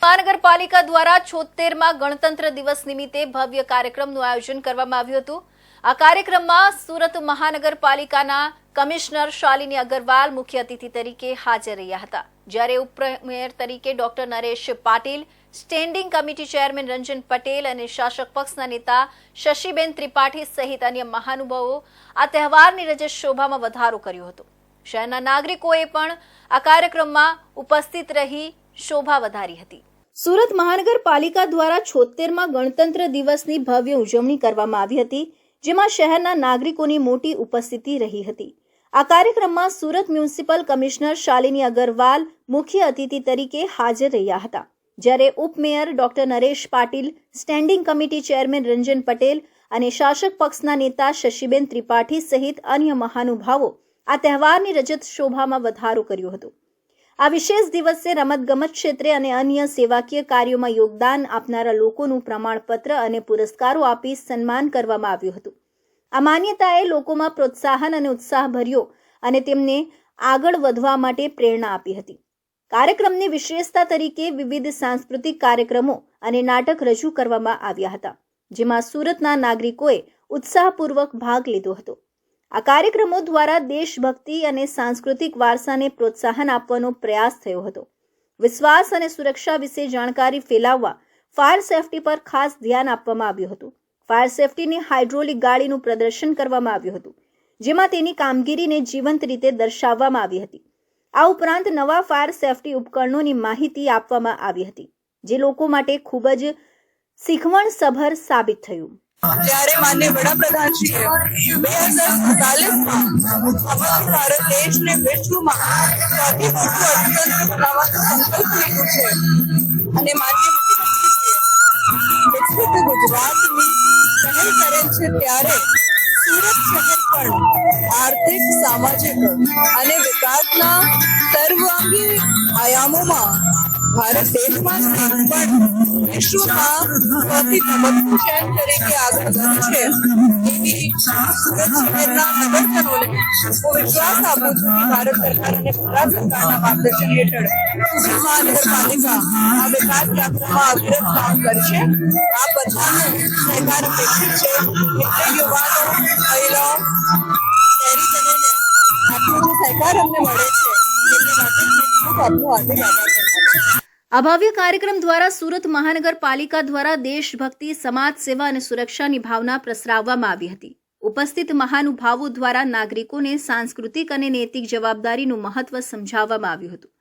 મહાનગરપાલિકા દ્વારા 76મા ગણતંત્ર દિવસ નિમિત્તે ભવ્ય કાર્યક્રમનું આયોજન કરવામાં આવ્યું હતું। આ કાર્યક્રમમાં સુરત મહાનગરપાલિકાના કમિશનર શાલિની અગ્રવાલ મુખ્ય અતિથિ તરીકે હાજર રહ્યા હતા, જ્યારે ઉપમેયર તરીકે doctor Naresh Patil, standing committee chairman Ranjan Patel અને શાસક પક્ષના નેતા શશીબેન ત્રિપાઠી સહિત અન્ય મહાનુભાવો આ તહેવારની રજત શોભામાં વધારો કર્યો હતો। શહેરના નાગરિકોએ પણ આ કાર્યક્રમમાં ઉપસ્થિત રહી શોભા વધારી હતી। સુરત મહાનગરપાલિકા દ્વારા 76મા ગણતંત્ર દિવસની ભવ્ય ઉજવણી કરવામાં આવી હતી, જેમાં શહેરના નાગરિકોની મોટી ઉપસ્થિતિ રહી હતી। આ કાર્યક્રમમાં સુરત મ્યુનિસિપલ કમિશનર શાલિની અગ્રવાલ મુખ્ય અતિથિ તરીકે હાજર રહ્યા હતા, જ્યારે ઉપમેયર doctor Naresh Patil, standing committee chairman Ranjan Patel અને શાસક પક્ષના નેતા શશીબેન ત્રિપાઠી સહિત અન્ય મહાનુભાવો આ તહેવારની રજત શોભામાં વધારો કર્યો હતો। આ વિશેષ દિવસે રમતગમત ક્ષેત્રે અને અન્ય સેવાકીય કાર્યોમાં યોગદાન આપનારા લોકોનું પ્રમાણપત્ર અને પુરસ્કારો આપી સન્માન કરવામાં આવ્યું હતું। આ માન્યતાએ લોકોમાં પ્રોત્સાહન અને ઉત્સાહ ભર્યો અને તેમને આગળ વધવા માટે પ્રેરણા આપી હતી। કાર્યક્રમની વિશેષતા તરીકે વિવિધ સાંસ્કૃતિક કાર્યક્રમો અને નાટક રજૂ કરવામાં આવ્યા હતા, જેમાં સુરતના નાગરિકોએ ઉત્સાહપૂર્વક ભાગ લીધો હતો। આ કાર્યક્રમો દ્વારા દેશભક્તિ અને સાંસ્કૃતિક વારસાને પ્રોત્સાહન આપવાનો પ્રયાસ થયો હતો। વિશ્વાસ અને સુરક્ષા વિશે જાણકારી ફેલાવવા ફાયર સેફટી પર ખાસ ધ્યાન આપવામાં આવ્યું હતું। ફાયર સેફટીની હાઇડ્રોલિક ગાડીનું પ્રદર્શન કરવામાં આવ્યું હતું, જેમાં તેની કામગીરીને જીવંત રીતે દર્શાવવામાં આવી હતી। આ ઉપરાંત નવા ફાયર સેફટી ઉપકરણોની માહિતી આપવામાં આવી હતી, જે લોકો માટે ખૂબ જ શીખવણસભર સાબિત થયું। ત્યારે માનનીય વડાપ્રધાનશ્રીએ 2047માં સમગ્ર ભારત દેશને વિશ્વમાં સૌથી મોટું અર્થતંત્ર બનાવવાનો સંકલ્પ લીધો છે અને માનનીય મુખ્યમંત્રીશ્રીએ વિકસિત ગુજરાતની પહેલ કરેલ છે, ત્યારે સુરત શહેર પણ આર્થિક, સામાજિક અને વિકાસના સર્વાંગી આયામોમાં ભારત દેશમાં પણ વિશ્વમાં સૌથી ધબકતું શહેર તરીકે આગળ વધ્યું છે। એવી સુરત શહેરના નગરજનોને હું વિશ્વાસ આપું છું કે ભારત સરકાર અને ગુજરાત સરકારના માર્ગદર્શન હેઠળ સુરત મહાનગરપાલિકા આ વિકાસ યાત્રામાં અવિરત કામ કરશે। આ બધાનો સહકાર અપેક્ષિત છે, એટલે યુવાનો, મહિલાઓ, શહેરીજનોને આટલો જે સહકાર અમને મળે છે એમને માટે ખૂબ આપનો હાર્દિક આભાર માનું છું। આ ભવ્ય કાર્યક્રમ દ્વારા સુરત મહાનગરપાલિકા દ્વારા દેશભક્તિ, સમાજ સેવા અને સુરક્ષાની ભાવના પ્રસરાવવામાં આવી હતી। ઉપસ્થિત મહાનુભાવો દ્વારા નાગરિકોને સાંસ્કૃતિક અને નૈતિક જવાબદારીનું મહત્વ સમજાવવામાં આવ્યું હતું।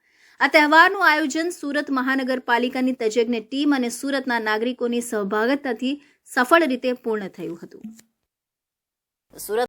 આ તહેવારનું આયોજન સુરત મહાનગરપાલિકાની તજજ્ઞ ટીમ અને સુરતના નાગરિકોની સહભાગિતાથી સફળ રીતે પૂર્ણ થયું હતું। સુરત